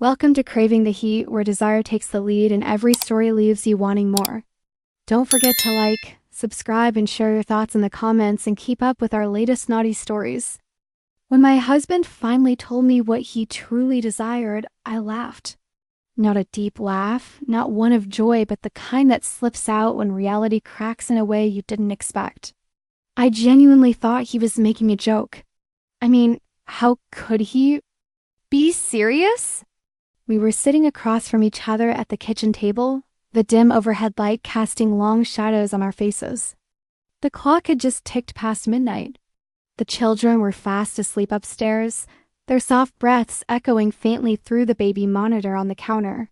Welcome to Craving the Heat, where desire takes the lead and every story leaves you wanting more. Don't forget to like, subscribe, and share your thoughts in the comments and keep up with our latest naughty stories. When my husband finally told me what he truly desired, I laughed. Not a deep laugh, not one of joy, but the kind that slips out when reality cracks in a way you didn't expect. I genuinely thought he was making a joke. I mean, how could he be serious? We were sitting across from each other at the kitchen table, the dim overhead light casting long shadows on our faces. The clock had just ticked past midnight. The children were fast asleep upstairs, their soft breaths echoing faintly through the baby monitor on the counter.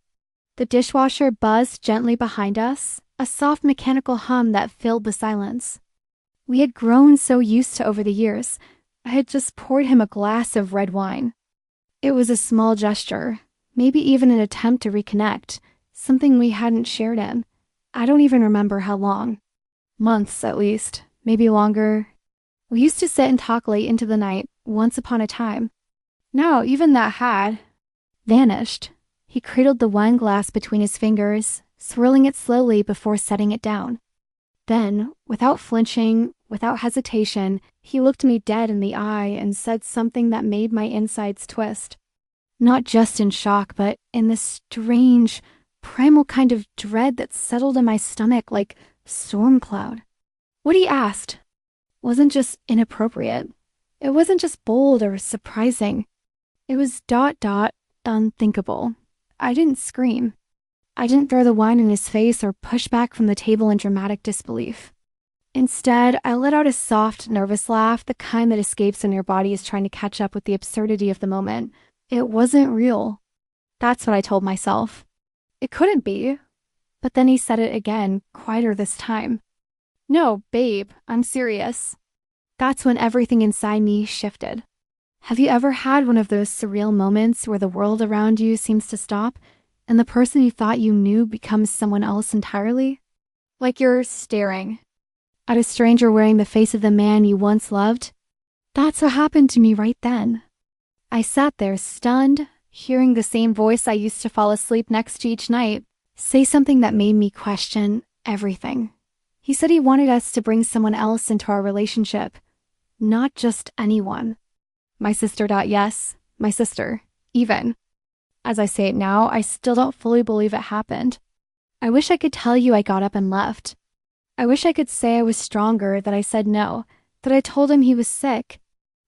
The dishwasher buzzed gently behind us, a soft mechanical hum that filled the silence. We had grown so used to over the years. I had just poured him a glass of red wine. It was a small gesture, maybe even an attempt to reconnect, something we hadn't shared in. I don't even remember how long. Months, at least, maybe longer. We used to sit and talk late into the night, once upon a time. Now, even that had vanished. He cradled the wine glass between his fingers, swirling it slowly before setting it down. Then, without flinching, without hesitation, he looked me dead in the eye and said something that made my insides twist. Not just in shock, but in this strange, primal kind of dread that settled in my stomach like storm cloud. What he asked wasn't just inappropriate. It wasn't just bold or surprising. It was ... unthinkable. I didn't scream. I didn't throw the wine in his face or push back from the table in dramatic disbelief. Instead, I let out a soft, nervous laugh, the kind that escapes when your body is trying to catch up with the absurdity of the moment. It wasn't real. That's what I told myself. It couldn't be. But then he said it again, quieter this time. No, babe, I'm serious. That's when everything inside me shifted. Have you ever had one of those surreal moments where the world around you seems to stop and the person you thought you knew becomes someone else entirely? Like you're staring at a stranger wearing the face of the man you once loved? That's what happened to me right then. I sat there stunned, hearing the same voice I used to fall asleep next to each night say something that made me question everything. He said he wanted us to bring someone else into our relationship, not just anyone. My sister. Yes, my sister, even. As I say it now, I still don't fully believe it happened. I wish I could tell you I got up and left. I wish I could say I was stronger, that I said no, that I told him he was sick.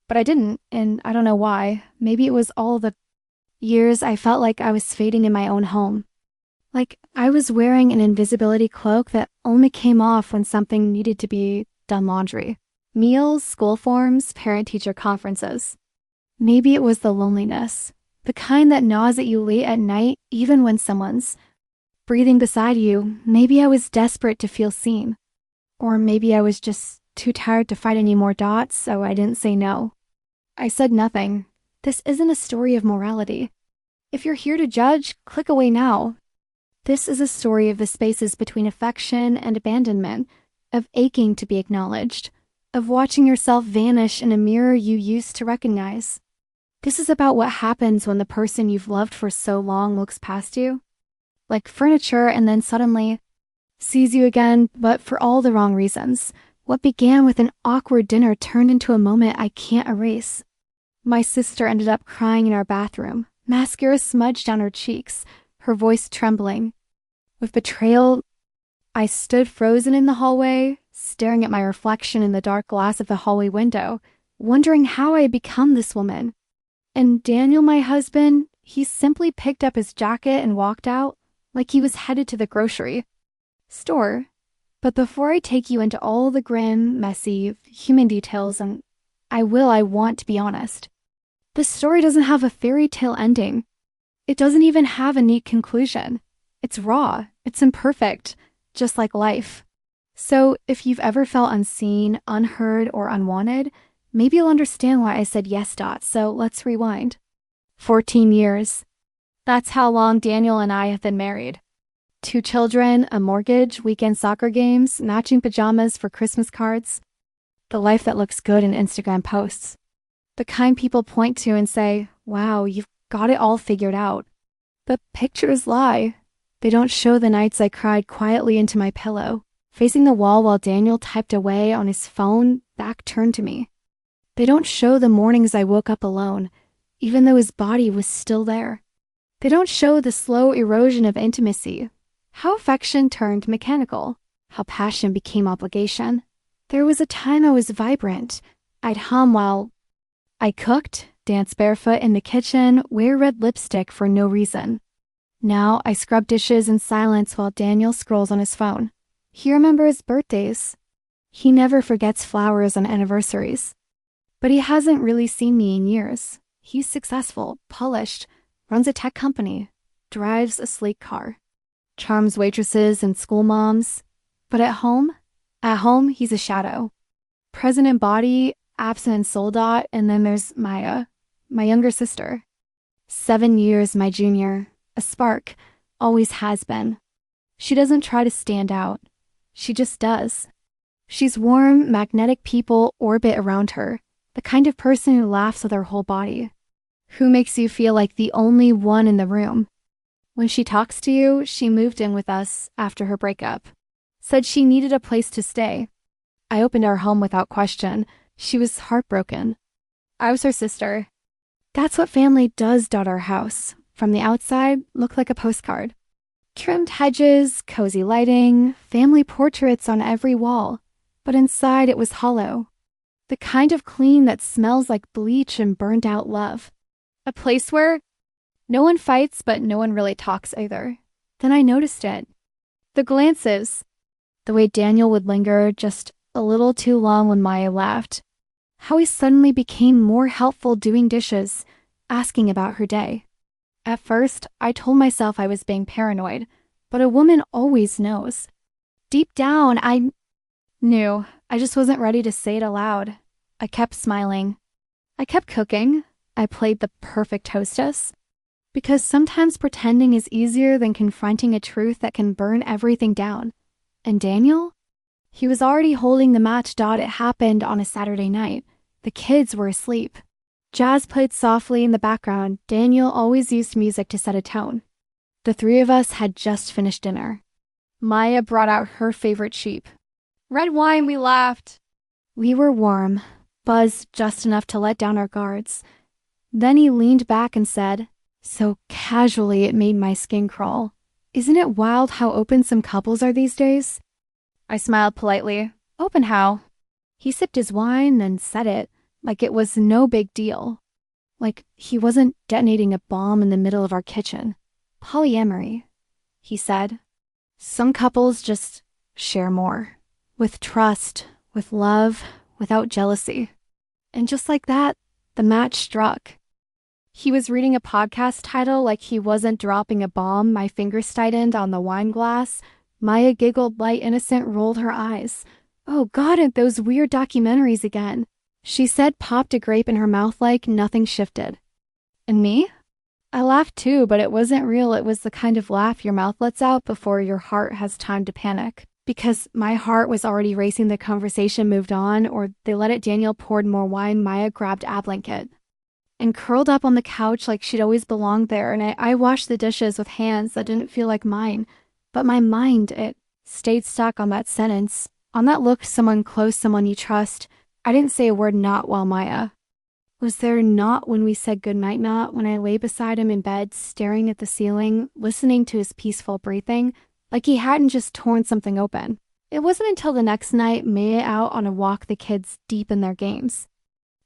But I didn't, and I don't know why. Maybe it was all the years I felt like I was fading in my own home. Like I was wearing an invisibility cloak that only came off when something needed to be done: laundry, meals, school forms, parent-teacher conferences. Maybe it was the loneliness, the kind that gnaws at you late at night, even when someone's breathing beside you. Maybe I was desperate to feel seen. Or maybe I was just too tired to fight any more dots, so I didn't say no. I said nothing. This isn't a story of morality. If you're here to judge, click away now. This is a story of the spaces between affection and abandonment, of aching to be acknowledged, of watching yourself vanish in a mirror you used to recognize. This is about what happens when the person you've loved for so long looks past you, like furniture, and then suddenly sees you again, but for all the wrong reasons. What began with an awkward dinner turned into a moment I can't erase. My sister ended up crying in our bathroom, mascara smudged down her cheeks, her voice trembling. With betrayal, I stood frozen in the hallway, staring at my reflection in the dark glass of the hallway window, wondering how I had become this woman. And Daniel, my husband, he simply picked up his jacket and walked out like he was headed to the grocery store. But before I take you into all the grim, messy, human details, and I want to be honest, this story doesn't have a fairy tale ending. It doesn't even have a neat conclusion. It's raw, it's imperfect, just like life. So if you've ever felt unseen, unheard, or unwanted, maybe you'll understand why I said yes. So let's rewind. 14 years. That's how long Daniel and I have been married. 2 children, a mortgage, weekend soccer games, matching pajamas for Christmas cards. The life that looks good in Instagram posts. The kind people point to and say, wow, you've got it all figured out. But pictures lie. They don't show the nights I cried quietly into my pillow, facing the wall while Daniel typed away on his phone, back turned to me. They don't show the mornings I woke up alone, even though his body was still there. They don't show the slow erosion of intimacy, how affection turned mechanical, how passion became obligation. There was a time I was vibrant. I'd hum while I cooked, dance barefoot in the kitchen, wear red lipstick for no reason. Now I scrub dishes in silence while Daniel scrolls on his phone. He remembers birthdays. He never forgets flowers on anniversaries. But he hasn't really seen me in years. He's successful, polished, runs a tech company, drives a sleek car, charms waitresses and school moms. But at home, he's a shadow. Present in body, absent in soul dot, and then there's Maya, my younger sister. 7 years my junior, a spark, always has been. She doesn't try to stand out. She just does. She's warm, magnetic people orbit around her, the kind of person who laughs with her whole body, who makes you feel like the only one in the room. When she talks to you, she moved in with us after her breakup. Said she needed a place to stay. I opened our home without question. She was heartbroken. I was her sister. That's what family does to our house. From the outside, looked like a postcard. Trimmed hedges, cozy lighting, family portraits on every wall. But inside it was hollow. The kind of clean that smells like bleach and burned out love. A place where no one fights, but no one really talks either. Then I noticed it. The glances. The way Daniel would linger just a little too long when Maya laughed. How he suddenly became more helpful doing dishes, asking about her day. At first, I told myself I was being paranoid, but a woman always knows. Deep down, I knew. I just wasn't ready to say it aloud. I kept smiling. I kept cooking. I played the perfect hostess. Because sometimes pretending is easier than confronting a truth that can burn everything down. And Daniel? He was already holding the match. It happened on a Saturday night. The kids were asleep. Jazz played softly in the background. Daniel always used music to set a tone. The three of us had just finished dinner. Maya brought out her favorite sheep. Red wine, we laughed. We were warm, buzzed just enough to let down our guards. Then he leaned back and said, so casually it made my skin crawl, isn't it wild how open some couples are these days? I smiled politely. Open how? He sipped his wine, then said it, like it was no big deal. Like he wasn't detonating a bomb in the middle of our kitchen. Polyamory, he said. Some couples just share more. With trust, with love, without jealousy. And just like that, the match struck. He was reading a podcast title like he wasn't dropping a bomb. My fingers tightened on the wine glass. Maya giggled light innocent, rolled her eyes. Oh God, and those weird documentaries again. She said, popped a grape in her mouth like nothing shifted. And me? I laughed too, but it wasn't real. It was the kind of laugh your mouth lets out before your heart has time to panic. Because my heart was already racing. The conversation moved on, or they let it. Daniel poured more wine. Maya grabbed a blanket and curled up on the couch like she'd always belonged there. And I washed the dishes with hands that didn't feel like mine. But my mind, it stayed stuck on that sentence. On that look, someone close, someone you trust. I didn't say a word, not while Maya. Was there not when we said goodnight, not when I lay beside him in bed, staring at the ceiling, listening to his peaceful breathing, like he hadn't just torn something open? It wasn't until the next night, Maya out on a walk, the kids deep in their games,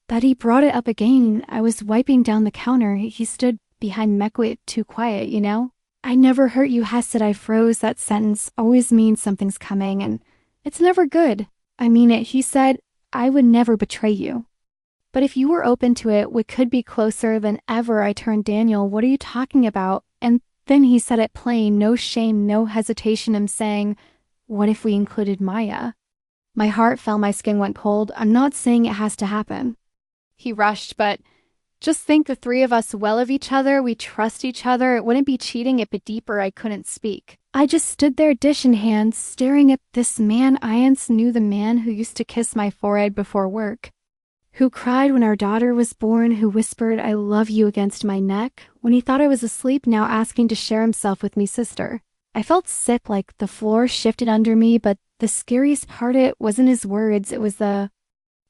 that he brought it up again. I was wiping down the counter. He stood behind Mekwit, too quiet, you know? I never hurt you, Hesed. I froze. That sentence always means something's coming, and it's never good. I mean it. He said, I would never betray you. But if you were open to it, we could be closer than ever. I turned, Daniel, what are you talking about? And then he said it plain, no shame, no hesitation. I'm saying, what if we included Maya? My heart fell, my skin went cold. I'm not saying it has to happen. He rushed, but just think, the three of us well of each other. We trust each other. It wouldn't be cheating, it be deeper. I couldn't speak. I just stood there, dish in hand, staring at this man. Iance knew, the man who used to kiss my forehead before work, Who cried when our daughter was born, who whispered, "I love you" against my neck, when he thought I was asleep, now asking to share himself with me sister. I felt sick, like the floor shifted under me, but the scariest part, it wasn't his words, it was the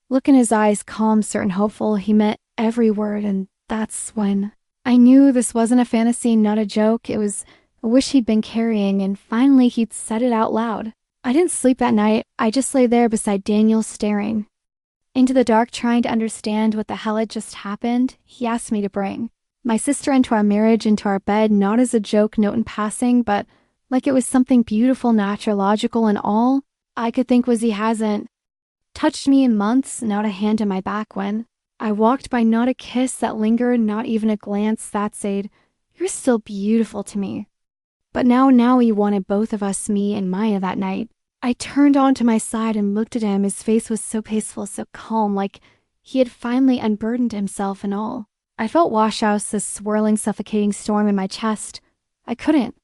look in his eyes, calm, certain, hopeful. He meant every word, and that's when I knew this wasn't a fantasy, not a joke. It was a wish he'd been carrying, and finally he'd said it out loud. I didn't sleep that night. I just lay there beside Daniel, staring into the dark, trying to understand what the hell had just happened. He asked me to bring my sister into our marriage, into our bed, not as a joke note in passing, but like it was something beautiful, natural, logical, and all I could think was he hasn't touched me in months, not a hand on my back when I walked by, not a kiss that lingered, not even a glance that said, "You're still beautiful to me." But now he wanted both of us, me and Maya, that night. I turned onto my side and looked at him. His face was so peaceful, so calm, like he had finally unburdened himself and all. I felt washouts, this swirling, suffocating storm in my chest. I couldn't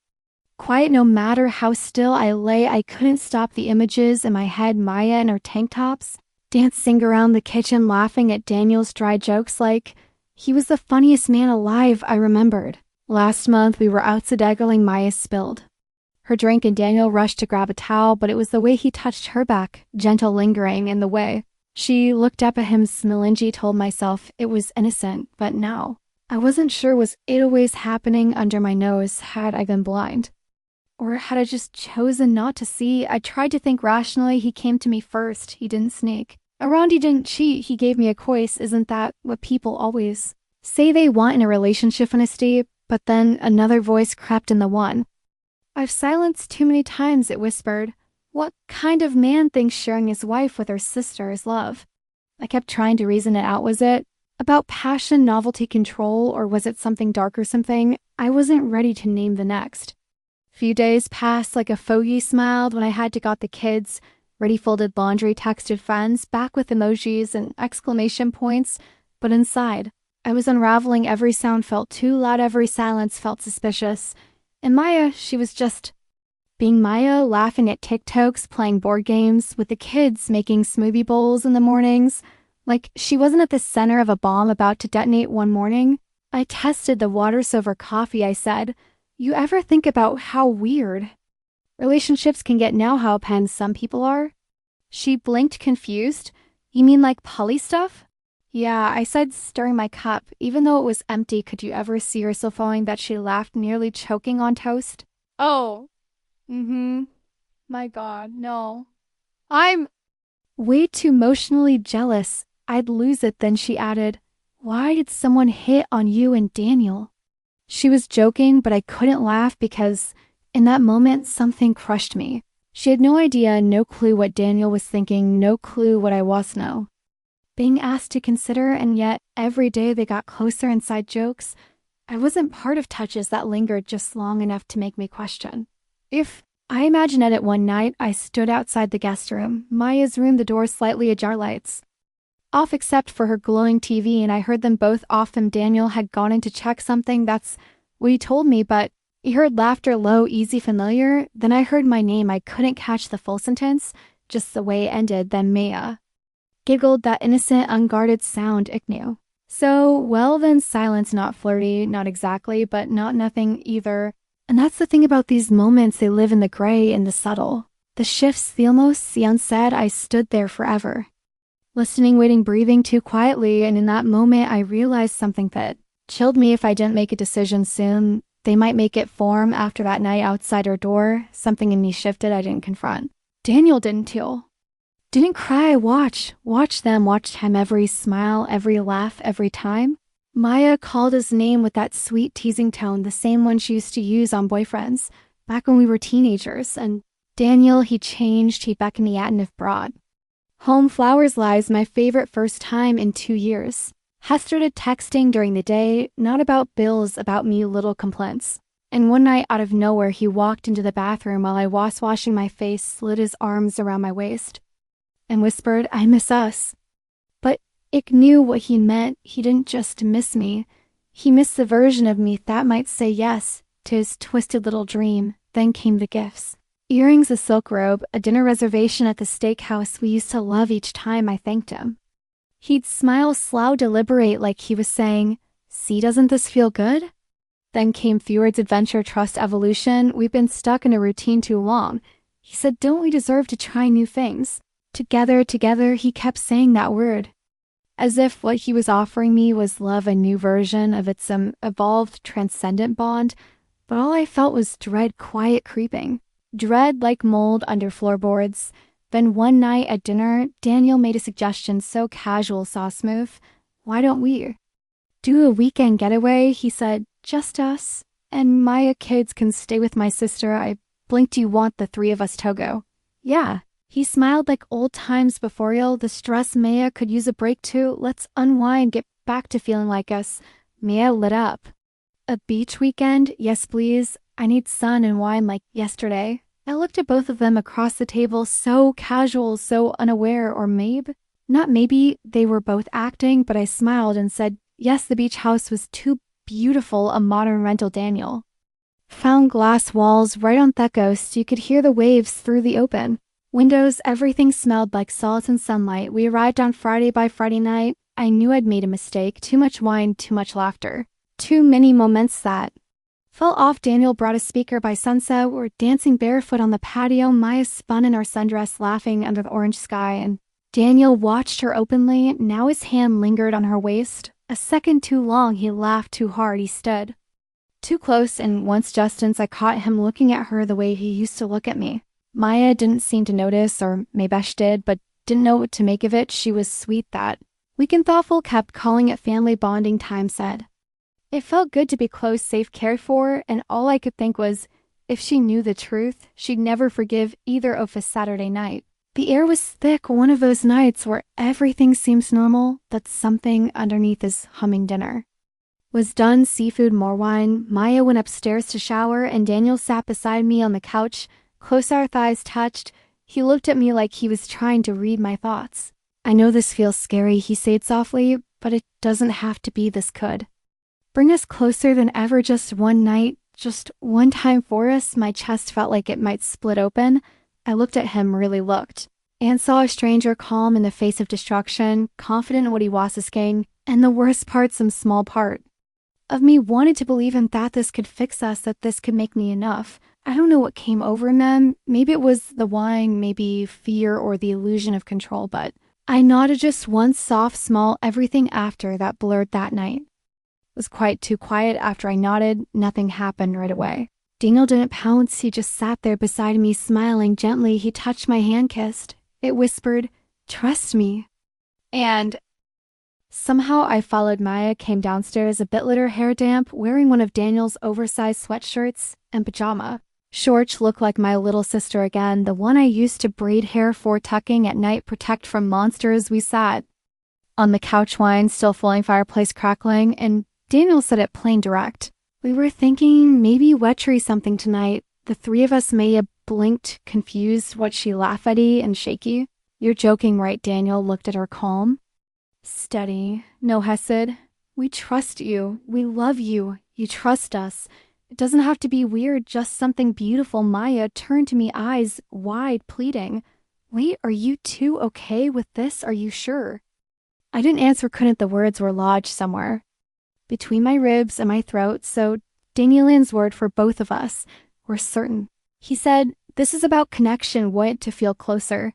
quiet, no matter how still I lay. I couldn't stop the images in my head, Maya in her tank tops, dancing around the kitchen, laughing at Daniel's dry jokes like he was the funniest man alive. I remembered last month we were out sedaggling. Maya spilled her drink and Daniel rushed to grab a towel, but it was the way he touched her back, gentle, lingering, in the way she looked up at him. Smilingy, told myself it was innocent, but now I wasn't sure. Was it always happening under my nose? Had I been blind? Or had I just chosen not to see? I tried to think rationally. He came to me first. He didn't sneak around. He didn't cheat. He gave me a choice. Isn't that what people always say they want in a relationship, honesty? But then another voice crept in, the one I've silenced too many times. It whispered, "What kind of man thinks sharing his wife with her sister is love?" I kept trying to reason it out. Was it about passion, novelty, control, or was it something darker, something I wasn't ready to name? The next few days passed like a fogey smiled when I had to got the kids ready, folded laundry, texted friends back with emojis and exclamation points, but inside I was unraveling. Every sound felt too loud, every silence felt suspicious. And Maya, she was just being Maya, laughing at TikToks, playing board games with the kids, making smoothie bowls in the mornings, like she wasn't at the center of a bomb about to detonate one morning. I tested the waters over coffee. I said, "You ever think about how weird relationships can get now, how open some people are?" She blinked, confused. "You mean like poly stuff?" "Yeah," I said, stirring my cup. Even though it was empty, could you ever see her so falling that she laughed, nearly choking on toast? "Oh, my God, no. I'm way too emotionally jealous. I'd lose it." Then she added, "Why did someone hit on you and Daniel?" She was joking, but I couldn't laugh because in that moment, something crushed me. She had no idea, no clue what Daniel was thinking, no clue what I was now being asked to consider, and yet every day they got closer. Inside jokes, I wasn't part of touches that lingered just long enough to make me question. If I imagined it one night, I stood outside the guest room, Maya's room, the door slightly ajar, lights off except for her glowing TV, and I heard them both off. And Daniel had gone in to check something. That's what he told me, but he heard laughter, low, easy, familiar. Then I heard my name. I couldn't catch the full sentence, just the way it ended. Then Maya giggled, that innocent, unguarded sound I knew. So, well then, silence, not flirty, not exactly, but not nothing either. And that's the thing about these moments, they live in the gray, in the subtle. The shifts, the almost, the unsaid. I stood there forever, listening, waiting, breathing too quietly, and in that moment I realized something that chilled me. If I didn't make a decision soon, they might make it form. After that night outside her door, something in me shifted. I didn't confront. Daniel didn't too. Didn't cry. Watch them, watched him, every smile, every laugh, every time. Maya called his name with that sweet teasing tone, the same one she used to use on boyfriends back when we were teenagers. And Daniel, he changed. He beckoned the attentive broad. Home, flowers, lies, my favorite first time in 2 years. Hester did texting during the day, not about bills, about me, little complaints. And one night, out of nowhere, he walked into the bathroom while I was washing my face, slid his arms around my waist, and whispered, "I miss us." But Ick knew what he meant. He didn't just miss me. He missed the version of me that might say yes to his twisted little dream. Then came the gifts. Earrings, a silk robe, a dinner reservation at the steakhouse we used to love each time I thanked him. He'd smile slow, deliberate, like he was saying, "See, doesn't this feel good?" Then came Fjord's adventure, trust, evolution. We've been stuck in a routine too long. He said, "Don't we deserve to try new things?" Together, together, he kept saying that word. As if what he was offering me was love, a new version of its evolved, transcendent bond. But all I felt was dread, quiet creeping. Dread like mold under floorboards. Then one night at dinner, Daniel made a suggestion so casual, so smooth. "Why don't we do a weekend getaway?" He said, "Just us. And Maya kids can stay with my sister." I blinked. "Do you want the three of us to go?" "Yeah." He smiled like old times before you. "The stress Maya could use a break too. Let's unwind, get back to feeling like us." Maya lit up. "A beach weekend? Yes, please. I need sun and wine like yesterday." I looked at both of them across the table, so casual, so unaware, or not maybe, they were both acting, but I smiled and said, yes, the beach house was too beautiful a modern rental. Daniel found glass walls right on Thecos. You could hear the waves through the open windows. Everything smelled like salt and sunlight. We arrived on Friday. By Friday night, I knew I'd made a mistake. Too much wine, too much laughter. Too many moments that fell off. Daniel brought a speaker. By sunset, we were dancing barefoot on the patio. Maya spun in our sundress, laughing under the orange sky, and Daniel watched her openly. Now his hand lingered on her waist. A second too long. He laughed too hard. He stood too close, and once Justin's, I caught him looking at her the way he used to look at me. Maya didn't seem to notice, or maybe she did, but didn't know what to make of it. She was sweet. That weekend thoughtful, kept calling it family bonding time, said. It felt good to be close, safe, cared for, and all I could think was, if she knew the truth, she'd never forgive either of us. Saturday night. The air was thick, one of those nights where everything seems normal, but something underneath is humming. Dinner was done, seafood, more wine. Maya went upstairs to shower, and Daniel sat beside me on the couch. Close, our thighs touched. He looked at me like he was trying to read my thoughts. "I know this feels scary," he said softly, "but it doesn't have to be. This could bring us closer than ever. Just one night, just one time for us." My chest felt like it might split open. I looked at him, really looked, and saw a stranger, calm in the face of destruction, confident in what he was asking, and the worst part, some small part of me wanted to believe in that this could fix us, that this could make me enough. I don't know what came over them. Maybe it was the wine, maybe fear, or the illusion of control, but I nodded just once, soft, small. Everything after that blurred. That night was quite too quiet. After I nodded, nothing happened right away. Daniel didn't pounce. He just sat there beside me, smiling gently. He touched my hand, kissed. It whispered, "Trust me." And somehow I followed Maya, came downstairs, a bit later, hair damp, wearing one of Daniel's oversized sweatshirts and pajama shorts. Looked like my little sister again, the one I used to braid hair for, tucking at night, protect from monsters. We sat on the couch, wine still flowing, fireplace crackling, and Daniel said it plain direct. We were thinking maybe wetchery something tonight. The three of us. Maya blinked, confused. What, she laughed-y and shaky? "You're joking, right?" Daniel looked at her, calm, steady. "No, Hesed. We trust you. We love you. You trust us. It doesn't have to be weird, just something beautiful." Maya turned to me, eyes wide, pleading. "Wait, are you two okay with this? Are you sure?" I didn't answer, couldn't. The words were lodged somewhere between my ribs and my throat, so Danielian's word for both of us. "We're certain." He said, "This is about connection, want to feel closer."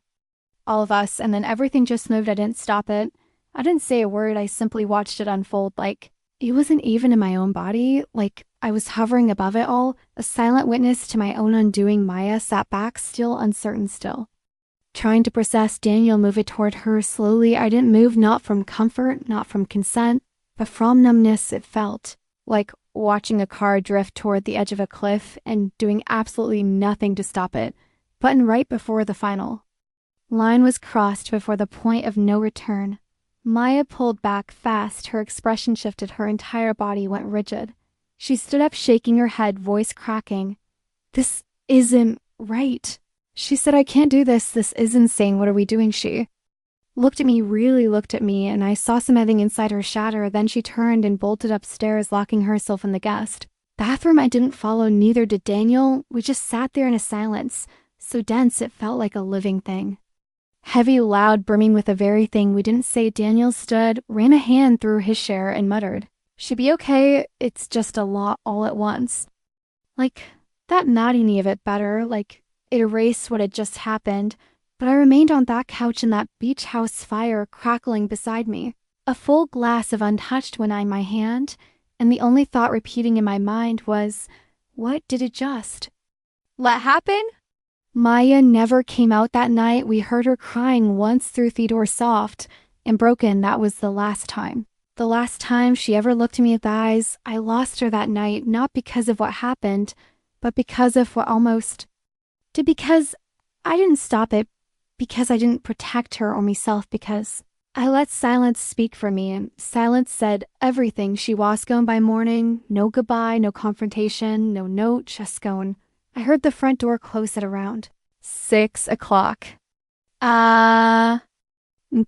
All of us, and then everything just moved. I didn't stop it. I didn't say a word. I simply watched it unfold, like it wasn't even in my own body, like I was hovering above it all, a silent witness to my own undoing. Maya sat back, still uncertain, still trying to process. Daniel moved toward her slowly. I didn't move, not from comfort, not from consent, but from numbness. It felt like watching a car drift toward the edge of a cliff and doing absolutely nothing to stop it. Button right before the final line was crossed, before the point of no return. Maya pulled back fast. Her expression shifted. Her entire body went rigid. She stood up, shaking her head, voice cracking. "This isn't right," she said. "I can't do this. This is insane. What are we doing?" She looked at me, really looked at me, and I saw something inside her shatter. Then she turned and bolted upstairs, locking herself in the guest bathroom. I didn't follow, neither did Daniel. We just sat there in a silence so dense it felt like a living thing. Heavy, loud, brimming with the very thing we didn't say. Daniel stood, ran a hand through his share, and muttered, "She'll be okay, it's just a lot all at once." Like, that made any of it better, like it erased what had just happened, but I remained on that couch in that beach house fire crackling beside me, a full glass of untouched wine in my hand, and the only thought repeating in my mind was, what did it just let happen? Maya never came out that night. We heard her crying once through Theodore soft and broken. That was the last time. The last time she ever looked me in the eyes. I lost her that night, not because of what happened, but because of what because I didn't stop it, because I didn't protect her or myself, because I let silence speak for me, and silence said everything. She was gone by morning. No goodbye, no confrontation, no note, just gone. I heard the front door close at around 6 o'clock. And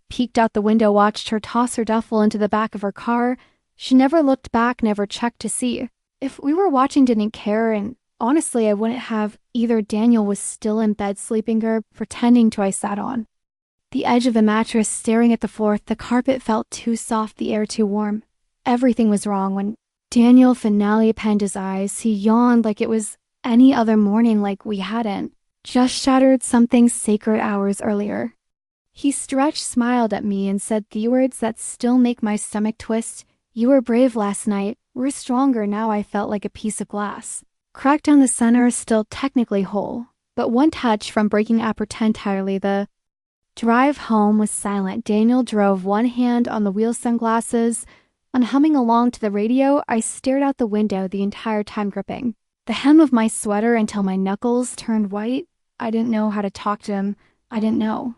peeked out the window, watched her toss her duffel into the back of her car. She never looked back, never checked to see. If we were watching, didn't care, and honestly, I wouldn't have either. Daniel was still in bed sleeping her, pretending to I sat on the edge of the mattress, staring at the floor. The carpet felt too soft, the air too warm. Everything was wrong. When Daniel finally opened his eyes, he yawned like it was any other morning, like we hadn't just shattered something sacred hours earlier. He stretched, smiled at me, and said the words that still make my stomach twist. "You were brave last night. We're stronger now." I felt like a piece of glass, cracked down the center, still technically whole, but one touch from breaking apart entirely. The drive home was silent. Daniel drove, one hand on the wheel, sunglasses on, humming along to the radio. I stared out the window the entire time, gripping the hem of my sweater until my knuckles turned white. I didn't know how to talk to him. I didn't know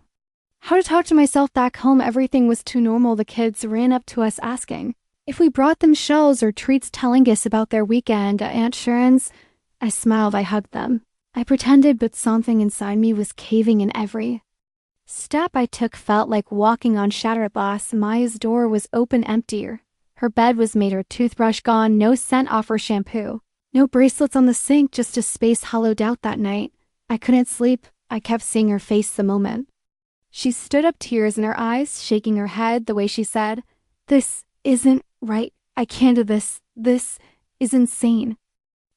how to talk to myself back home. Everything was too normal. The kids ran up to us asking if we brought them shells or treats, telling us about their weekend at Aunt Sharon's. I smiled, I hugged them. I pretended, but something inside me was caving in. Every step I took felt like walking on shattered glass. Maya's door was open, empty. Her bed was made, her toothbrush gone, no scent off her shampoo. No bracelets on the sink, just a space hollowed out. That night, I couldn't sleep. I kept seeing her face the moment she stood up, tears in her eyes, shaking her head the way she said, "This isn't right. I can't do this. This is insane."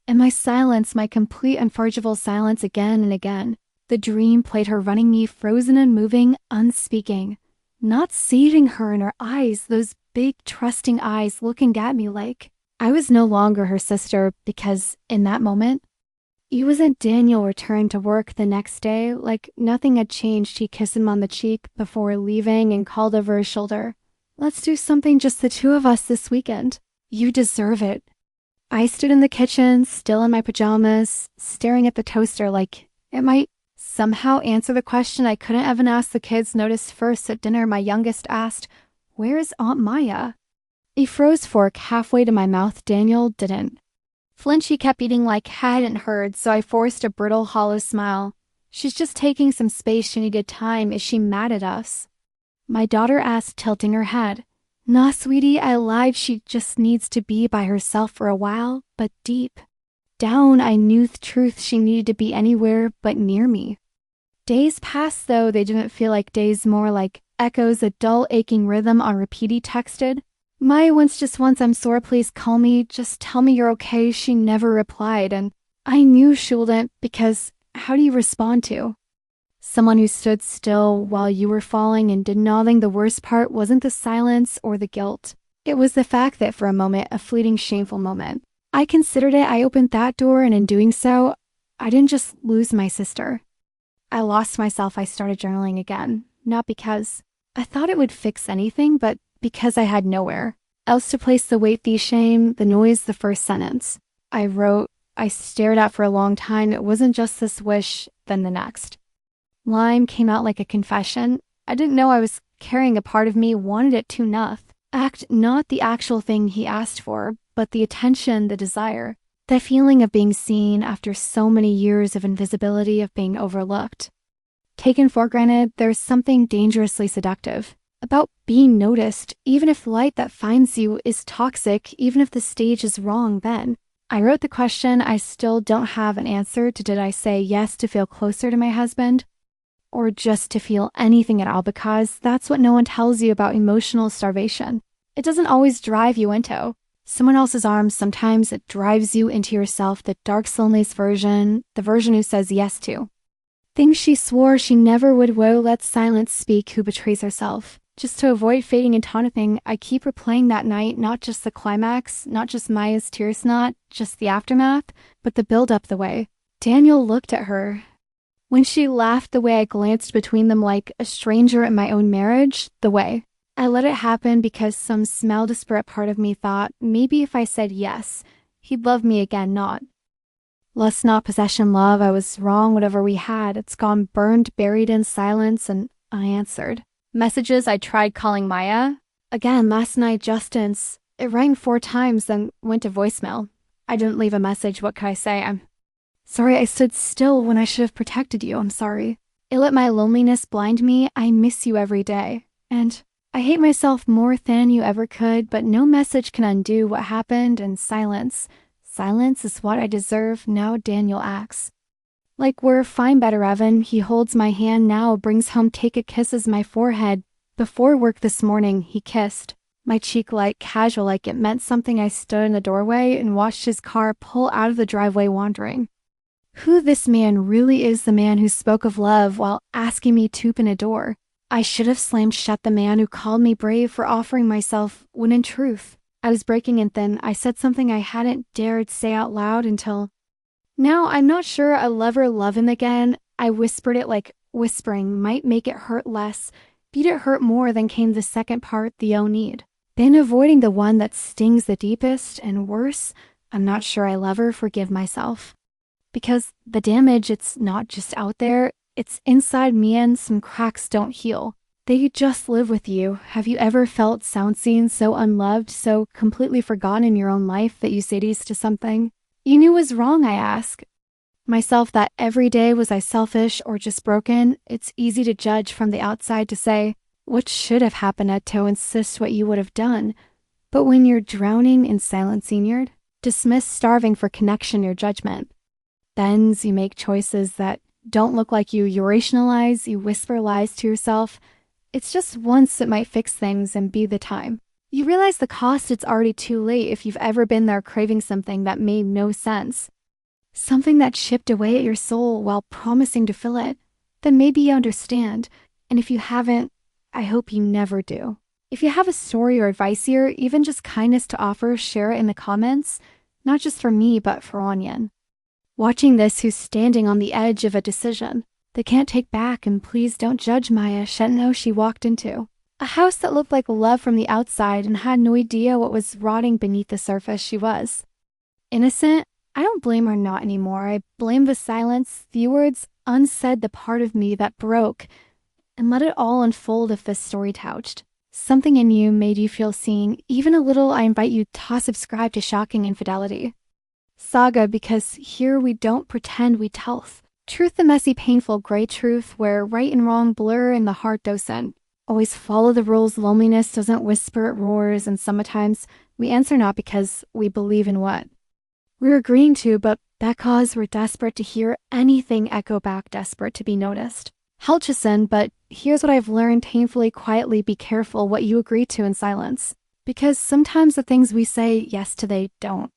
And my silence, my complete unforgivable silence, again and again. The dream played her running me, frozen and moving, unspeaking. Not seeing her in her eyes, those big, trusting eyes looking at me like I was no longer her sister, because in that moment, it wasn't. Daniel returned to work the next day like nothing had changed. He kissed him on the cheek before leaving and called over his shoulder, "Let's do something just the two of us this weekend. You deserve it." I stood in the kitchen, still in my pajamas, staring at the toaster like it might somehow answer the question I couldn't even ask the kids. Noticed first at dinner, my youngest asked, "Where's Aunt Maya?" A froze fork halfway to my mouth. Daniel didn't flinch. He kept eating like hadn't heard, so I forced a brittle, hollow smile. "She's just taking some space. She needed time. Is she mad at us?" My daughter asked, tilting her head. "Nah, sweetie," I lied. "She just needs to be by herself for a while." But deep down, I knew the truth. She needed to be anywhere but near me. Days passed, though they didn't feel like days, more like echoes, a dull, aching rhythm on repeat. He texted Maya once, "I'm sore, please call me, just tell me you're okay." She never replied, and I knew she wouldn't, because how do you respond to someone who stood still while you were falling and did nothing? The worst part wasn't the silence or the guilt. It was the fact that for a moment, a fleeting, shameful moment, I considered it. I opened that door, and in doing so, I didn't just lose my sister. I lost myself. I started journaling again, not because I thought it would fix anything, but because I had nowhere else to place the weight, the shame, the noise. The first sentence I wrote, I stared at for a long time. It wasn't just this wish, then the next line came out like a confession. I didn't know I was carrying a part of me, wanted it to act, not the actual thing he asked for, but the attention, the desire, the feeling of being seen after so many years of invisibility, of being overlooked, taken for granted. There's something dangerously seductive about being noticed, even if the light that finds you is toxic, even if the stage is wrong. Then I wrote the question I still don't have an answer to. Did I say yes to feel closer to my husband? or just to feel anything at all, because that's what no one tells you about emotional starvation. It doesn't always drive you into someone else's arms. Sometimes it drives you into yourself, the dark, loneliest version, the version who says yes to things she swore she never would. Woe, let silence speak, who betrays herself. Just to avoid fading into anything, I keep replaying that night, not just the climax, not just Maya's tears, not just the aftermath, but the build-up, the way Daniel looked at her. When she laughed, the way I glanced between them like a stranger in my own marriage, the way I let it happen because some small desperate part of me thought maybe if I said yes, he'd love me again, not lust, not possession, love. I was wrong. Whatever we had, it's gone, burned, buried in silence. And I answered messages. I tried calling Maya again last night. Justin's, it rang 4 times, then went to voicemail. I didn't leave a message. What could I say? I'm sorry I stood still when I should have protected you. I'm sorry. It let my loneliness blind me. I miss you every day. And I hate myself more than you ever could, but no message can undo what happened, and silence. Silence is what I deserve. Now Daniel acts like we're fine, better, Evan. He holds my hand now, brings home, take a kisses my forehead. Before work this morning, he kissed my cheek like casual, like it meant something. I stood in the doorway and watched his car pull out of the driveway, wondering who this man really is, the man who spoke of love while asking me to open a door. I should have slammed shut the man who called me brave for offering myself, when in truth, I was breaking in thin. I said something I hadn't dared say out loud until now. I'm not sure I'll ever love him again. I whispered it like whispering might make it hurt less. Beat it hurt more. Then came the second part, the oh need. Then avoiding the one that stings the deepest and worse. I'm not sure I'll ever forgive myself. Because the damage, it's not just out there, it's inside me, and some cracks don't heal. They just live with you. Have you ever felt sound seen, so unloved, so completely forgotten in your own life that you say yes to something you knew was wrong? I ask myself that every day. Was I selfish or just broken? It's easy to judge from the outside, to say what should have happened, to insist what you would have done. But when you're drowning in silence, you're dismissed, starving for connection, your judgment bends. You make choices that don't look like you. You rationalize, you whisper lies to yourself. It's just once it might fix things and be the time. You realize the cost. It's already too late. If you've ever been there craving something that made no sense, something that chipped away at your soul while promising to fill it, then maybe you understand. And if you haven't, I hope you never do. If you have a story or advice here, even just kindness to offer, share it in the comments. Not just for me, but for Onion, watching this, who's standing on the edge of a decision they can't take back. And please don't judge Maya. She didn't know she walked into a house that looked like love from the outside and had no idea what was rotting beneath the surface. She was innocent. I don't blame her, not anymore. I blame the silence, the words unsaid, the part of me that broke and let it all unfold. If this story touched something in you, made you feel seen, even a little, I invite you to subscribe to Shocking Infidelity Saga, because here we don't pretend, we tell truth, the messy, painful, gray truth, where right and wrong blur and the heart doesn't always follow the rules. Loneliness doesn't whisper, it roars, and sometimes we answer not because we believe in what we're agreeing to, but because we're desperate to hear anything echo back, desperate to be noticed. Hutchison, but here's what I've learned painfully, quietly: be careful what you agree to in silence, because sometimes the things we say yes to, they don't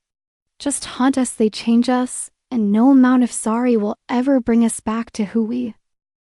just haunt us, they change us. And no amount of sorry will ever bring us back to who we